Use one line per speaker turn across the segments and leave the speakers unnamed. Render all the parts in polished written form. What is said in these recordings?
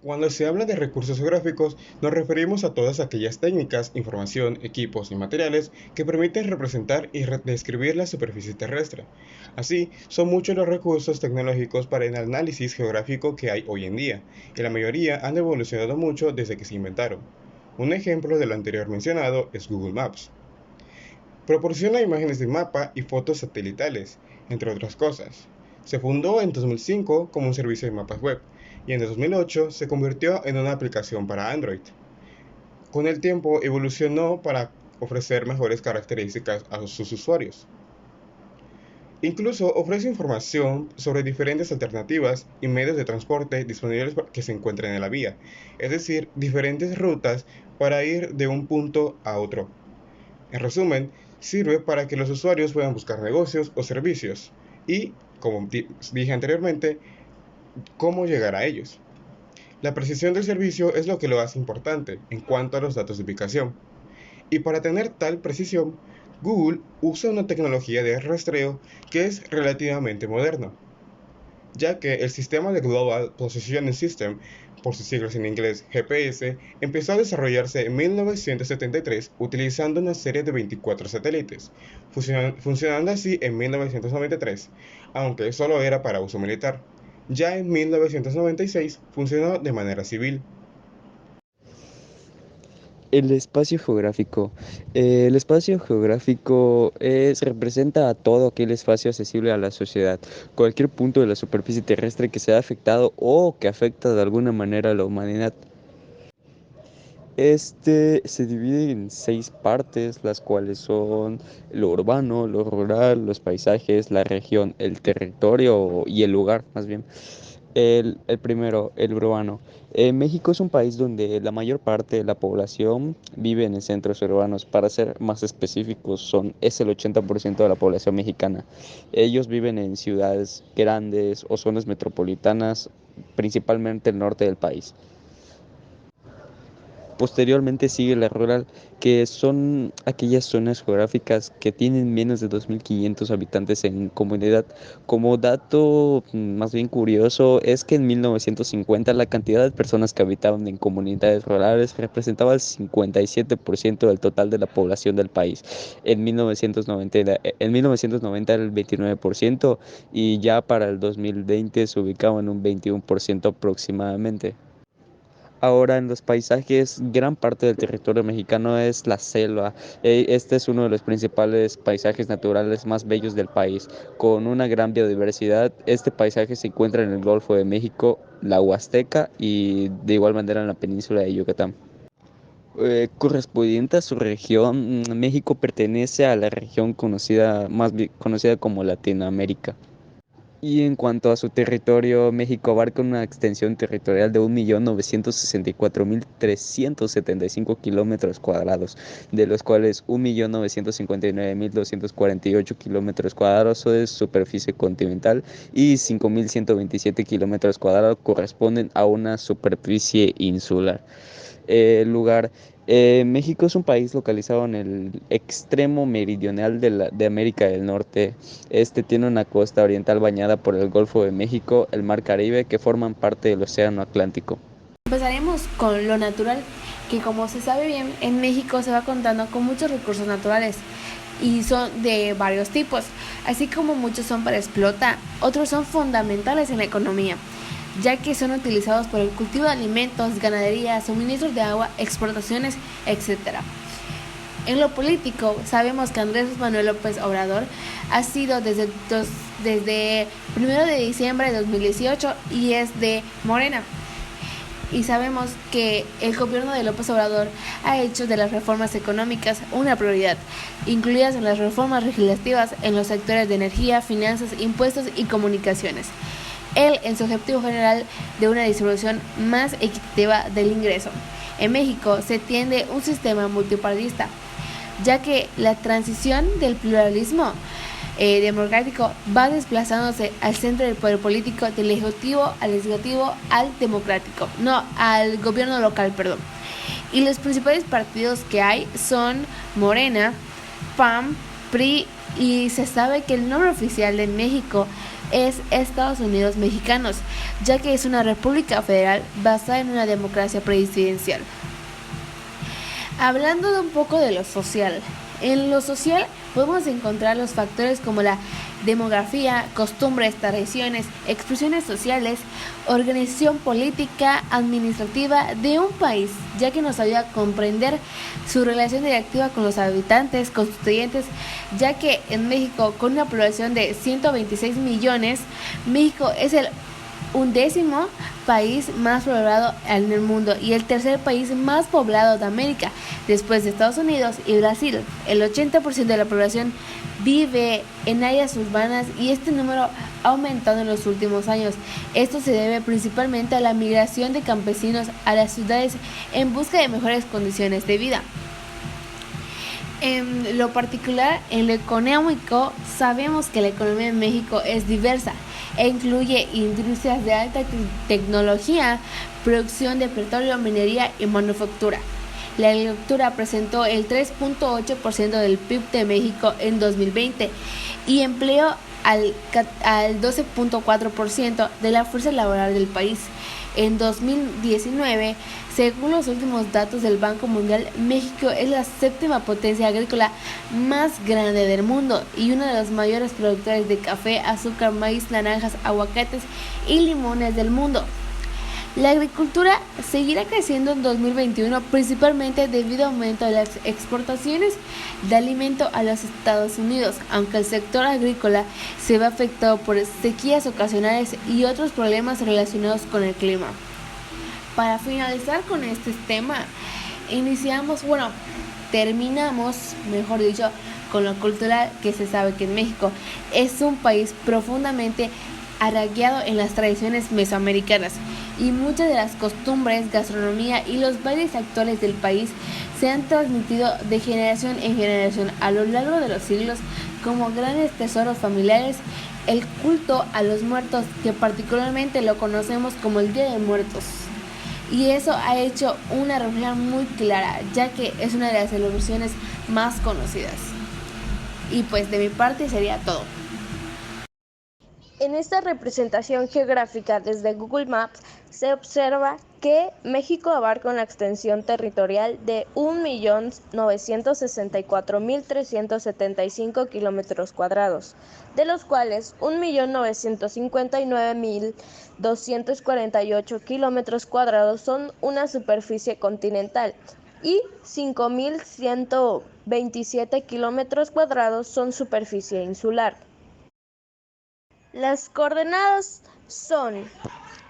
Cuando se habla de recursos geográficos, nos referimos a todas aquellas técnicas, información, equipos y materiales que permiten representar y describir la superficie terrestre. Así, son muchos los recursos tecnológicos para el análisis geográfico que hay hoy en día, y la mayoría han evolucionado mucho desde que se inventaron. Un ejemplo de lo anterior mencionado es Google Maps. Proporciona imágenes de mapa y fotos satelitales, entre otras cosas. Se fundó en 2005 como un servicio de mapas web y en 2008 se convirtió en una aplicación para Android. Con el tiempo evolucionó para ofrecer mejores características a sus usuarios. Incluso ofrece información sobre diferentes alternativas y medios de transporte disponibles que se encuentran en la vía, es decir, diferentes rutas para ir de un punto a otro. En resumen, sirve para que los usuarios puedan buscar negocios o servicios y, como dije anteriormente, cómo llegar a ellos. La precisión del servicio es lo que lo hace importante en cuanto a los datos de ubicación. Y para tener tal precisión, Google usa una tecnología de rastreo que es relativamente moderna, ya que el sistema de Global Positioning System, por sus siglas en inglés GPS, empezó a desarrollarse en 1973 utilizando una serie de 24 satélites, funcionando así en 1993, aunque solo era para uso militar. Ya en 1996 funcionó de manera civil.
El espacio geográfico. El espacio geográfico representa a todo aquel espacio accesible a la sociedad, cualquier punto de la superficie terrestre que sea afectado o que afecta de alguna manera a la humanidad. Este se divide en 6 partes, las cuales son lo urbano, lo rural, los paisajes, la región, el territorio y el lugar, más bien. El primero, el urbano. México es un país donde la mayor parte de la población vive en centros urbanos. Para ser más específicos, es el 80% de la población mexicana. Ellos viven en ciudades grandes o zonas metropolitanas, principalmente el norte del país. Posteriormente sigue la rural, que son aquellas zonas geográficas que tienen menos de 2.500 habitantes en comunidad. Como dato más bien curioso, es que en 1950 la cantidad de personas que habitaban en comunidades rurales representaba el 57% del total de la población del país. En 1990 era el 29% y ya para el 2020 se ubicaba en un 21% aproximadamente. Ahora en los paisajes, gran parte del territorio mexicano es la selva. Este es uno de los principales paisajes naturales más bellos del país, con una gran biodiversidad. Este paisaje se encuentra en el Golfo de México, la Huasteca y de igual manera en la península de Yucatán. Correspondiente a su región, México pertenece a la región conocida, conocida como Latinoamérica. Y en cuanto a su territorio, México abarca una extensión territorial de 1.964.375 kilómetros cuadrados, de los cuales 1.959.248 kilómetros cuadrados es superficie continental y 5.127 kilómetros cuadrados corresponden a una superficie insular. Lugar. México es un país localizado en el extremo meridional de América del Norte. Este tiene una costa oriental bañada por el Golfo de México, el Mar Caribe, que forman parte del Océano Atlántico.
Empezaremos con lo natural, que como se sabe bien, en México se va contando con muchos recursos naturales y son de varios tipos, así como muchos son para explotar, otros son fundamentales en la economía, ya que son utilizados por el cultivo de alimentos, ganadería, suministros de agua, exportaciones, etc. En lo político, sabemos que Andrés Manuel López Obrador ha sido desde 1 de diciembre de 2018 y es de Morena. Y sabemos que el gobierno de López Obrador ha hecho de las reformas económicas una prioridad, incluidas en las reformas legislativas en los sectores de energía, finanzas, impuestos y comunicaciones. Él en su objetivo general de una distribución más equitativa del ingreso. En México se tiende un sistema multipartidista, ya que la transición del pluralismo democrático va desplazándose al centro del poder político, del ejecutivo al legislativo al democrático, no al gobierno local, perdón. Y los principales partidos que hay son Morena, PAN, PRI, y se sabe que el nombre oficial de México es Estados Unidos mexicanos, ya que es una república federal basada en una democracia presidencial. Hablando de un poco de lo social. En lo social podemos encontrar los factores como la demografía, costumbres, tradiciones, expresiones sociales, organización política, administrativa de un país, ya que nos ayuda a comprender su relación directa con los habitantes constituyentes, ya que en México, con una población de 126 millones, México es el 11º país más poblado en el mundo y el tercer país más poblado de América, después de Estados Unidos y Brasil. El 80% de la población vive en áreas urbanas y este número ha aumentado en los últimos años. Esto se debe principalmente a la migración de campesinos a las ciudades en busca de mejores condiciones de vida. En lo particular, en lo económico, sabemos que la economía de México es diversa e incluye industrias de alta tecnología, producción de petróleo, minería y manufactura. La agricultura presentó el 3.8% del PIB de México en 2020 y empleó al 12.4% de la fuerza laboral del país. En 2019, según los últimos datos del Banco Mundial, México es la 7ª potencia agrícola más grande del mundo y uno de los mayores productores de café, azúcar, maíz, naranjas, aguacates y limones del mundo. La agricultura seguirá creciendo en 2021 principalmente debido al aumento de las exportaciones de alimento a los Estados Unidos, aunque el sector agrícola se ve afectado por sequías ocasionales y otros problemas relacionados con el clima. Para finalizar con este tema, terminamos, mejor dicho, con lo cultural, que se sabe que en México es un país profundamente arraigado en las tradiciones mesoamericanas y muchas de las costumbres, gastronomía y los bailes actuales del país se han transmitido de generación en generación a lo largo de los siglos como grandes tesoros familiares. El culto a los muertos, que particularmente lo conocemos como el Día de Muertos, y eso ha hecho una reflexión muy clara, ya que es una de las celebraciones más conocidas. Y pues de mi parte sería todo.
En esta representación geográfica desde Google Maps se observa que México abarca una extensión territorial de 1.964.375 kilómetros cuadrados, de los cuales 1.959.248 kilómetros cuadrados son una superficie continental y 5.127 kilómetros cuadrados son superficie insular. Las coordenadas son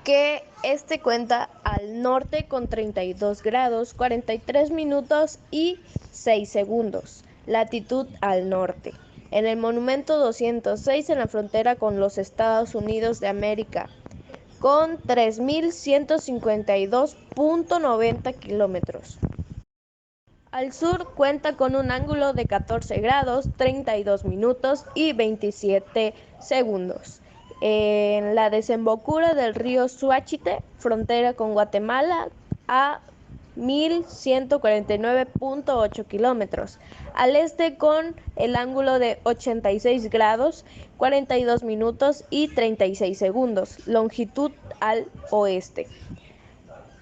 que este cuenta al norte con 32 grados, 43 minutos y 6 segundos, latitud al norte, en el monumento 206 en la frontera con los Estados Unidos de América, con 3.152.90 kilómetros. Al sur cuenta con un ángulo de 14 grados, 32 minutos y 27 segundos. En la desembocadura del río Suáchite, frontera con Guatemala, a 1.149.8 kilómetros. Al este con el ángulo de 86 grados, 42 minutos y 36 segundos. Longitud al oeste,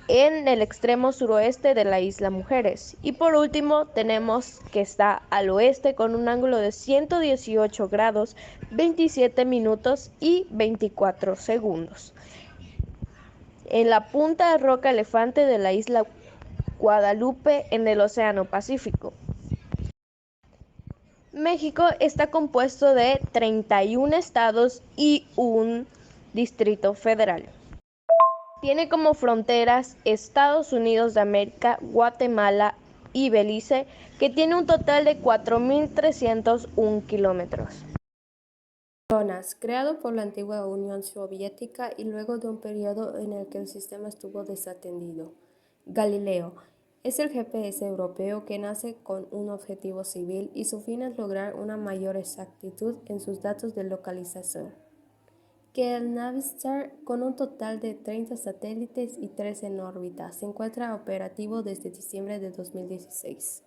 en el extremo suroeste de la isla Mujeres. Y por último tenemos que está al oeste con un ángulo de 118 grados, 27 minutos y 24 segundos. En la punta de Roca Elefante de la isla Guadalupe en el Océano Pacífico. México está compuesto de 31 estados y un distrito federal. Tiene como fronteras Estados Unidos de América, Guatemala y Belice, que tiene un total de 4.301 kilómetros.
Jonas, creado por la antigua Unión Soviética y luego de un periodo en el que el sistema estuvo desatendido. Galileo es el GPS europeo que nace con un objetivo civil y su fin es lograr una mayor exactitud en sus datos de localización que el Navistar, con un total de 30 satélites y 3 en órbita. Se encuentra operativo desde diciembre de 2016.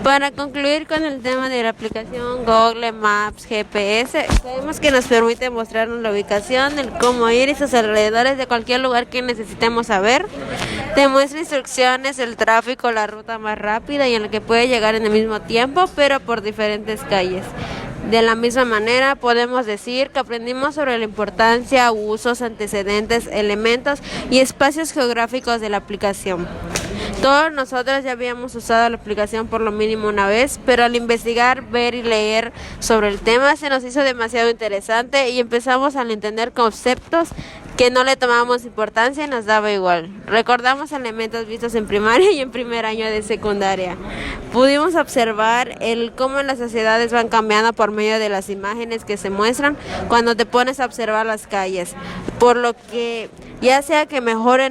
Para concluir con el tema de la aplicación Google Maps GPS, sabemos que nos permite mostrarnos la ubicación, el cómo ir y sus alrededores de cualquier lugar que necesitemos saber. Te muestra instrucciones, el tráfico, la ruta más rápida y en la que puede llegar en el mismo tiempo, pero por diferentes calles. De la misma manera, podemos decir que aprendimos sobre la importancia, usos, antecedentes, elementos y espacios geográficos de la aplicación. Todos nosotros ya habíamos usado la aplicación por lo mínimo una vez, pero al investigar, ver y leer sobre el tema se nos hizo demasiado interesante y empezamos a entender conceptos que no le tomábamos importancia y nos daba igual. Recordamos elementos vistos en primaria y en primer año de secundaria. Pudimos observar cómo las sociedades van cambiando por medio de las imágenes que se muestran cuando te pones a observar las calles, por lo que ya sea que mejoren